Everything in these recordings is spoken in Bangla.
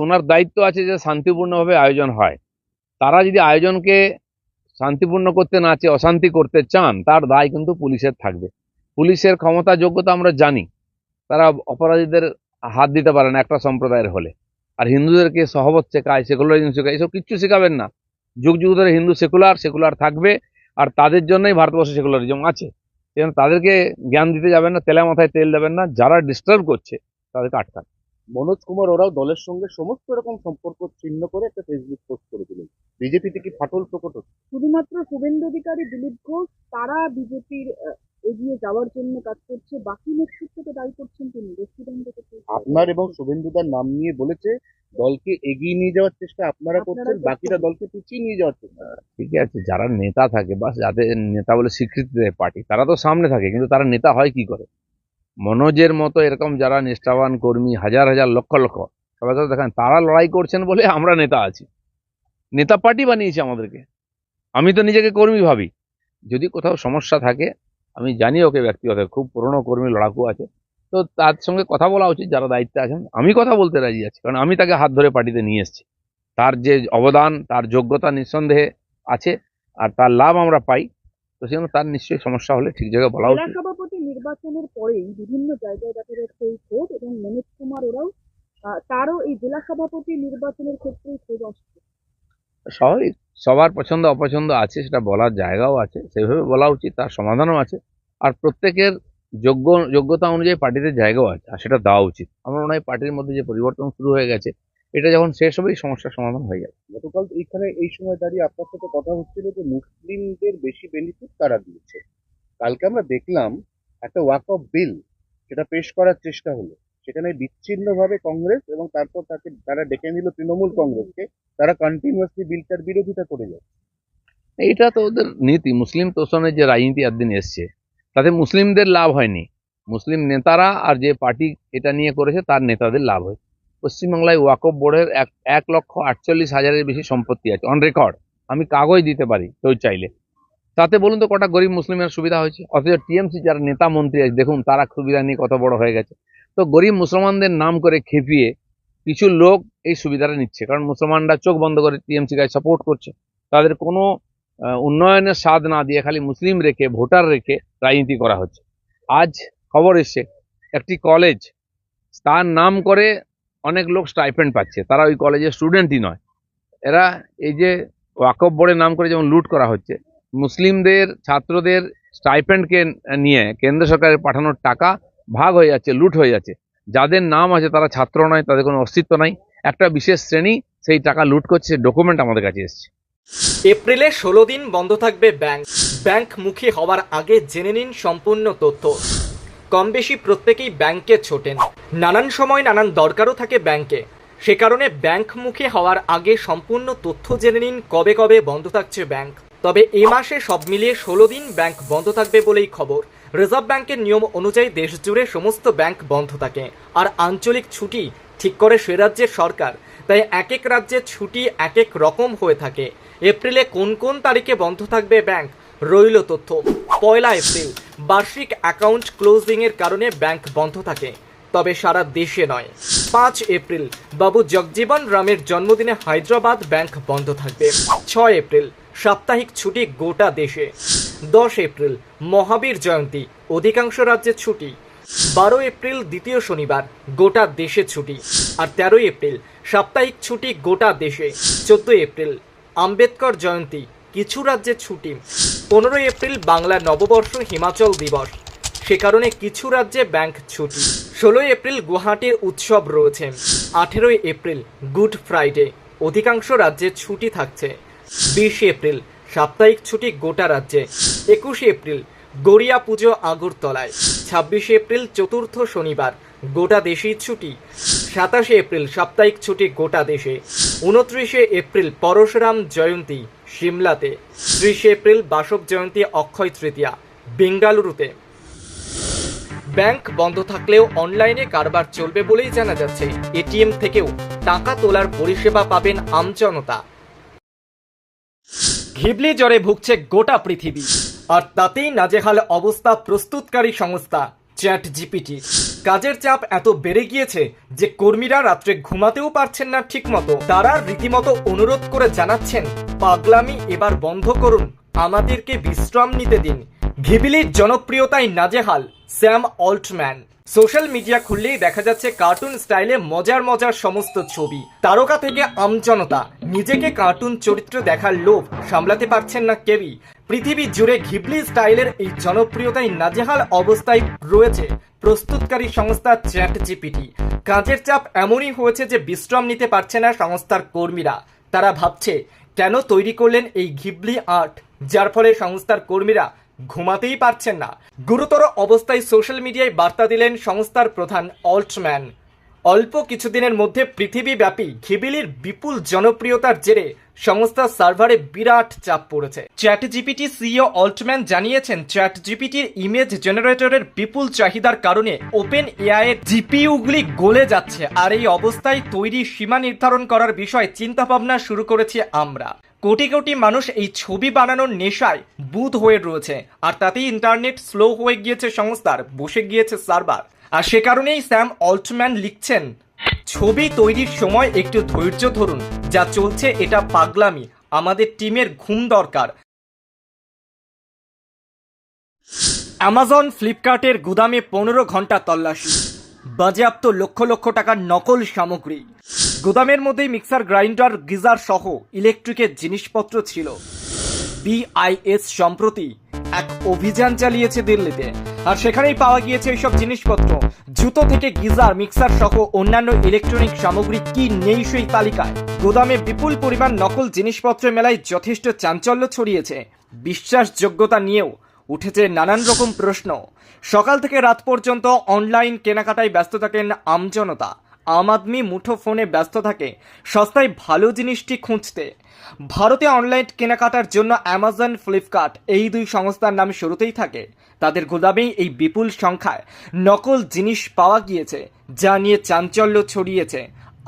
ওনার দায়িত্ব আছে যে শান্তিপূর্ণভাবে আয়োজন হয়। তারা যদি আয়োজনকে শান্তিপূর্ণ করতে না চেয়ে অশান্তি করতে চান, তার দায় কিন্তু পুলিশের থাকবে। পুলিশের ক্ষমতা যোগ্যতা আমরা জানি, তারা অপরাধীদের হাত দিতে পারে না একটা সম্প্রদায়ের হলে। আর হিন্দুদেরকে সহবত শেখায়, সেকুলারিজম শেখায়, এসব কিচ্ছু শেখাবেন না। যুগ যুগ ধরে হিন্দু সেকুলার থাকবে, আর তাদের জন্যই ভারতবর্ষে সেকুলারিজম আছে। সেজন্য তাদেরকে জ্ঞান দিতে যাবেন না, তেলে মাথায় তেল দেবেন না। যারা ডিস্টার্ব করছে তাদেরকে আটকান। মনোজ কুমার ওরাও দলের সঙ্গে সমস্ত রকম সম্পর্ক ছিন্ন করে একটা ফেসবুক পোস্ট করেছিলেন। বিজেপিতে কি ফাটল প্রকট হচ্ছে? শুধুমাত্র শুভেন্দু অধিকারী, দিলীপ ঘোষ তারা বিজেপির এগিয়ে যাওয়ার জন্য কাজ করছে, বাকি নেতৃত্বকে দায়ী করছেন তিনি। আপনার এবং শুভেন্দুদার নাম নিয়ে বলেছে দলকে এগিয়ে নিয়ে যাওয়ার চেষ্টা আপনারা করছেন, বাকিরা দলকে পিছিয়ে নিয়ে যাওয়ার চেষ্টা। ঠিক আছে, যারা নেতা থাকে বা যাদের নেতা বলে স্বীকৃতি দেয় পার্টি, তারা তো সামনে থাকে, কিন্তু তারা নেতা হয় কি করে? মনোজের মতো এরকম যারা নিষ্ঠাবান কর্মী, হাজার হাজার লক্ষ লক্ষ, সবাই তো দেখেন, তারা লড়াই করছেন বলে আমরা নেতা আছি। নেতা পার্টি বানিয়েছে আমাদেরকে। আমি তো নিজেকে কর্মী ভাবি। যদি কোথাও সমস্যা থাকে, আমি জানি ওকে ব্যক্তিগত, খুব পুরনো কর্মী, লড়াকু আছে, তো তার সঙ্গে কথা বলা উচিত যারা দায়িত্বে আছেন। আমি কথা বলতে রাজি আছি, কারণ আমি তাকে হাত ধরে পার্টিতে নিয়ে এসেছি। তার যে অবদান, তার যোগ্যতা নিঃসন্দেহে আছে, আর তার লাভ আমরা পাই। তো সেজন্য তার নিশ্চয়ই সমস্যা হলে ঠিক জায়গায় বলা উচিত। জেলা সভাপতি নির্বাচনের পরেই বিভিন্ন জায়গায় দেখা যাচ্ছে এই ক্ষোভ, এবং মনোজ কুমার ওরাও তারও এই জেলা সভাপতি নির্বাচনের ক্ষেত্রে ক্ষোভ আসছে। স্বাভাবিক, সবার পছন্দ অপছন্দ আছে, সেটা বলার জায়গাও আছে, সেইভাবে বলা উচিত, তার সমাধানও আছে। আর প্রত্যেকের যোগ্যতা অনুযায়ী পার্টিতে জায়গাও আছে, আর সেটা দেওয়া উচিত। আমার মনে হয় পার্টির মধ্যে যে পরিবর্তন শুরু হয়ে গেছে, এটা যখন শেষ হবে এই সমস্যার সমাধান হয়ে যাবে। গতকাল এইখানে এই সময় দাঁড়িয়ে আপনার সাথে কথা হচ্ছিল যে মুসলিমদের বেশি বেনিফিট তারা দিয়েছে। কালকে আমরা দেখলাম একটা ওয়াকফ বিল, সেটা পেশ করার চেষ্টা হলো, সেখানে বিচ্ছিন্নভাবে কংগ্রেস এবং তারপর তারা ডেকে নিল তৃণমূল কংগ্রেসকে, তারা কন্টিনিউয়াসলি বিলটার বিরোধিতা করে যায়। এইটা তো ওদের নীতি। মুসলিম তোষণের যে রাজনীতি একদিন এসছে, তাতে মুসলিমদের লাভ হয়নি। মুসলিম নেতারা আর যে পার্টি এটা নিয়ে করেছে তার নেতাদের লাভ হয়। পশ্চিমবাংলায় ওয়াকফ বোর্ডের 1,48,000-এর বেশি সম্পত্তি আছে অন রেকর্ড। আমি কাগজ দিতে পারি কেউ চাইলে। তাতে বলুন তো কটা গরিব মুসলিমের সুবিধা হয়েছে? অথচ টিএমসি যারা নেতা মন্ত্রী আছে, দেখুন তারা সুবিধা নিয়ে কত বড় হয়ে গেছে। তো গরিব মুসলমানদের নাম করে খেপিয়ে কিছু লোক এই সুবিধাটা নিচ্ছে, কারণ মুসলমানরা চোখ বন্ধ করে টিএমসি কে সাপোর্ট করছে। তাদের কোনো উন্নয়নের স্বাদ না দিয়ে খালি মুসলিম রেখে, ভোটার রেখে রাজনীতি করা হচ্ছে। আজ খবর এসছে, একটি কলেজ, তার নাম করে অনেক লোক স্টাইপেন্ড পাচ্ছে, তারা ওই কলেজের স্টুডেন্টই নয়। এরা এই যে ওয়াকফ বোর্ডের নাম করে যেমন লুট করা হচ্ছে, মুসলিমদের ছাত্রদের স্টাইপেন্ডকে নিয়ে কেন্দ্র সরকারের পাঠানোর টাকা ভাগ হয়ে যাচ্ছে, লুট হয়ে যাচ্ছে। যাদের নাম আছে তারা ছাত্র নয়, তাদের কোনো অস্তিত্ব নাই, একটা বিশেষ শ্রেণী সেই টাকা লুট করছে। ডকুমেন্ট আমাদের কাছে এসছে। এপ্রিলে 16 দিন বন্ধ থাকবে ব্যাংকমুখী হওয়ার আগে জেনে নিন সম্পূর্ণ তথ্য। কম বেশি প্রত্যেকেই ব্যাংকে ছোটেন, নানান সময় নানান দরকারও থাকে ব্যাংকে। সে কারণে ব্যাংকমুখী হওয়ার আগে সম্পূর্ণ তথ্য জেনে নিন কবে কবে বন্ধ থাকছে ব্যাংক। তবে এ মাসে সব মিলিয়ে 16 দিন ব্যাংক বন্ধ থাকবে বলেই খবর। রিজার্ভ ব্যাংকের নিয়ম অনুযায়ী দেশ জুড়ে সমস্ত ব্যাংক বন্ধ থাকে, আর আঞ্চলিক ছুটি ঠিক করে সে রাজ্যের সরকার। তাই এক এক রাজ্যের ছুটি এক এক রকম হয়ে থাকে। এপ্রিলে কোন কোন তারিখে বন্ধ থাকবে ব্যাংক রইল তথ্য। 1 এপ্রিল বার্ষিক অ্যাকাউন্ট ক্লোজিংয়ের কারণে ব্যাংক বন্ধ থাকে, তবে সারা দেশে নয়। 5 এপ্রিল বাবু জগজীবন রামের জন্মদিনে হায়দ্রাবাদ ব্যাংক বন্ধ থাকবে। 6 এপ্রিল সাপ্তাহিক ছুটি গোটা দেশে। 10 এপ্রিল মহাবীর জয়ন্তী, অধিকাংশ রাজ্যে ছুটি। 12 এপ্রিল দ্বিতীয় শনিবার, গোটা দেশে ছুটি। আর 13 এপ্রিল সাপ্তাহিক ছুটি গোটা দেশে। 14 এপ্রিল আম্বেদকর জয়ন্তী, কিছু রাজ্যে ছুটি। 15 এপ্রিল বাংলা নববর্ষ হিমাচল দিবস, সে কারণে কিছু রাজ্যে ব্যাংক ছুটি। 16 এপ্রিল গুয়াহাটির উৎসব রয়েছে। 18 এপ্রিল গুড ফ্রাইডে, অধিকাংশ রাজ্যে ছুটি থাকছে। 20 এপ্রিল সাপ্তাহিক ছুটি গোটা রাজ্যে। 21 এপ্রিল গড়িয়া পুজো আগরতলায়। 26 এপ্রিল চতুর্থ শনিবার, গোটা দেশেই ছুটি। 27 এপ্রিল সাপ্তাহিক ছুটি গোটা দেশে। 29 এপ্রিল পরশুরাম জয়ন্তী সিমলাতে। 30 এপ্রিল বাসব জয়ন্তী অক্ষয় তৃতীয়া বেঙ্গালুরুতে। ব্যাংক বন্ধ থাকলেও অনলাইনে কারবার চলবে বলেই জানা যাচ্ছে। এটিএম থেকেও টাকা তোলার পরিষেবা পাবেন আমজনতা। ঘিবলি জ্বরে ভুগছে গোটা পৃথিবী, আর তাতেই নাজেহাল অবস্থা প্রস্তুতকারী সংস্থা চ্যাট জিপিটি। কাজের চাপ এত বেড়ে গিয়েছে যে কর্মীরা রাত্রে ঘুমাতেও পারছেন না ঠিকমতো। তারা রীতিমতো অনুরোধ করে জানাচ্ছেন, পাগলামি এবার বন্ধ করুন, আমাদেরকে বিশ্রাম নিতে দিন। ঘিবিলির জনপ্রিয়তায় নাজেহাল স্যাম অল্টম্যান। সোশ্যাল মিডিয়া খুললেই দেখা যাচ্ছে কার্টুন স্টাইলে মজার মজার সমস্ত ছবি। তারকা থেকে আমজনতা নিজেকে কার্টুন চরিত্র দেখার লোভ সামলাতে পারছেন না কেউই। পৃথিবী জুড়ে ঘিবলি স্টাইলের এই জনপ্রিয়তায় নাজেহাল অবস্থায় রয়েছে প্রস্তুতকারী সংস্থা চ্যাট জিপিটি। কাজের চাপ এমনই হয়েছে যে বিশ্রাম নিতে পারছে না সংস্থার কর্মীরা। তারা ভাবছে, কেন তৈরি করলেন এই ঘিবলি আর্ট, যার ফলে সংস্থার কর্মীরা ঘুমাতেই পারছেন না। গুরুতর অবস্থায় সোশ্যাল মিডিয়ায় বার্তা দিলেন সংস্থার প্রধান অল্টম্যান। অল্প কিছুদিনের মধ্যে পৃথিবীব্যাপী ঘিবিলির বিপুল জনপ্রিয়তার জেরে সংস্থার সার্ভারে বিরাট চাপ পড়েছে। চ্যাট জিপিটি সিইও অল্টম্যান জানিয়েছেন, চ্যাট জিপিটির ইমেজ জেনারেটরের বিপুল চাহিদার কারণে ওপেন এআই এর জিপিইউগুলি গলে যাচ্ছে। আর এই অবস্থায় তৈরি সীমা নির্ধারণ করার বিষয়ে চিন্তাভাবনা শুরু করেছি আমরা। কোটি কোটি মানুষ এই ছবি বানানোর নেশায় বুঁদ হয়ে রয়েছে, আর তাতেই ইন্টারনেট স্লো হয়ে গিয়েছে সংস্থার, বসে গিয়েছে সার্ভার। আর সে কারণেই স্যাম অল্টম্যান লিখছেন, ছবি তৈরির সময় একটু ধৈর্য ধরুন, যা চলছে এটা পাগলামি, আমাদের টিমের ঘুম দরকার। অ্যামাজন ফ্লিপকার্টের গুদামে 15 ঘন্টা তল্লাশি, বাজেয়াপ্ত লক্ষ লক্ষ টাকার নকল সামগ্রী। গুদামের মধ্যেই মিক্সার গ্রাইন্ডার, গিজার সহ ইলেকট্রিকের জিনিসপত্র ছিল। বিআইএস সম্প্রতি এক অভিযান চালিয়েছে দিল্লিতে, আর সেখানেই পাওয়া গিয়েছে এইসব জিনিসপত্র। জুতো থেকে গিজার, মিক্সার সহ অন্যান্য ইলেকট্রনিক সামগ্রী কি নেই সেই তালিকায়। গোদামে বিপুল পরিমাণ নকল জিনিসপত্রের মেলায় যথেষ্ট চাঞ্চল্য ছড়িয়েছে। বিশ্বাসযোগ্যতা নিয়েও উঠেছে নানান রকম প্রশ্ন। সকাল থেকে রাত পর্যন্ত অনলাইন কেনাকাটায় ব্যস্ত থাকেন আমজনতা। আম আদমি মুঠো ফোনে ব্যস্ত থাকে সস্তায় ভালো জিনিসটি খুঁজতে। ভারতে অনলাইন কেনাকাটার জন্য অ্যামাজন, ফ্লিপকার্ট এই দুই সংস্থার নাম শুরুতেই থাকে। তাদের গোদামেই এই বিপুল সংখ্যায় নকল জিনিস পাওয়া গিয়েছে, যা নিয়ে চাঞ্চল্য ছড়িয়েছে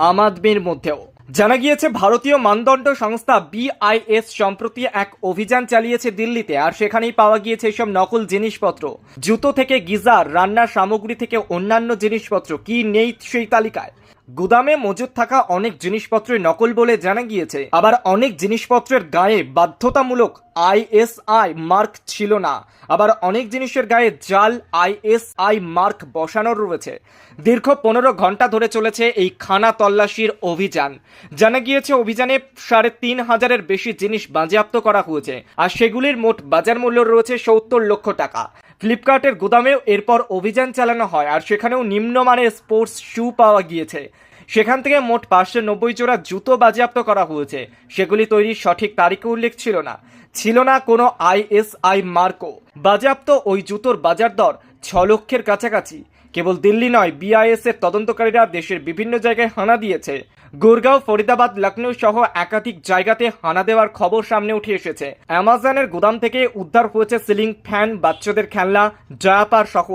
আম আদমির মধ্যেও। জানা গিয়েছে ভারতীয় মানদণ্ড সংস্থা বিআইএস সম্প্রতি এক অভিযান চালিয়েছে দিল্লিতে, আর সেখানেই পাওয়া গিয়েছে এসব নকল জিনিসপত্র। জুতো থেকে গিজার, রান্নার সামগ্রী থেকে অন্যান্য জিনিসপত্র কি নেই সেই তালিকায়। গুদামে মজুদ থাকা অনেক জিনিসপত্রের নকল বলে জানা গিয়েছে, আবার অনেক জিনিসপত্রের গায়ে বাধ্যতামূলক আইএসআই মার্ক ছিল না, আবার অনেক জিনিসের গায়ে জাল আইএসআই মার্ক বসানো রয়েছে। দীর্ঘ 15 ঘন্টা ধরে চলেছে এই খানা তল্লাশির অভিযান। জানা গিয়েছে অভিযানে 3,500-এর বেশি জিনিস বাজেয়াপ্ত করা হয়েছে, আর সেগুলির মোট বাজার মূল্য রয়েছে 70 লক্ষ টাকা। ফ্লিপকার্টের গুদামেও এরপর অভিযান চালানো হয়, আর সেখানেও নিম্নমানের স্পোর্টস শু পাওয়া গিয়েছে। সেখান থেকে মোট 590 জোড়া জুতো বাজেয়াপ্ত করা হয়েছে। সেগুলি তৈরির সঠিক তারিখে উল্লেখ ছিল না কোনো আইএসআই মার্কও। বাজেয়াপ্ত ওই জুতোর বাজার দর 6 লক্ষের কাছাকাছি। কেবল দিল্লি নয়, বিআইএস এর তদন্তকারীরা দেশের বিভিন্ন জায়গায় হানা দিয়েছে। গুরগাঁও, ফরিদাবাদ, লখনৌ সহ একাধিক জায়গাতে হানা দেওয়ার খবর সামনে উঠে এসেছে। অ্যামাজনের গুদাম থেকে উদ্ধার হয়েছে সিলিং ফ্যান, বাচ্চাদের খেলনা, ডায়াপার সহ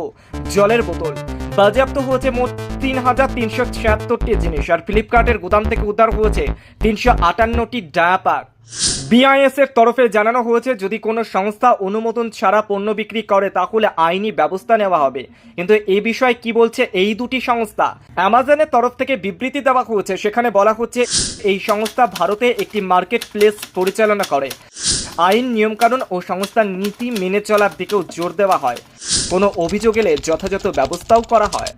জলের বোতল। বাজেয়াপ্ত হয়েছে মোট 3,376টি জিনিস, আর ফ্লিপকার্টের গুদাম থেকে উদ্ধার হয়েছে 358টি ডায়াপার। বিআইএস এর তরফে জানানো হয়েছে, যদি কোনো সংস্থা অনুমোদন ছাড়া পণ্য বিক্রি করে তাহলে আইনি ব্যবস্থা নেওয়া হবে। কিন্তু এই বিষয়ে কি বলছে এই দুটি সংস্থা? অ্যামাজনের তরফ থেকে বিবৃতি দেওয়া হয়েছে, সেখানে বলা হচ্ছে এই সংস্থা ভারতে একটি মার্কেট প্লেস পরিচালনা করে। আইন, নিয়মকানুন ও সংস্থার নীতি মেনে চলার দিকেও জোর দেওয়া হয়। কোনো অভিযোগ এলে যথাযথ ব্যবস্থাও করা হয়।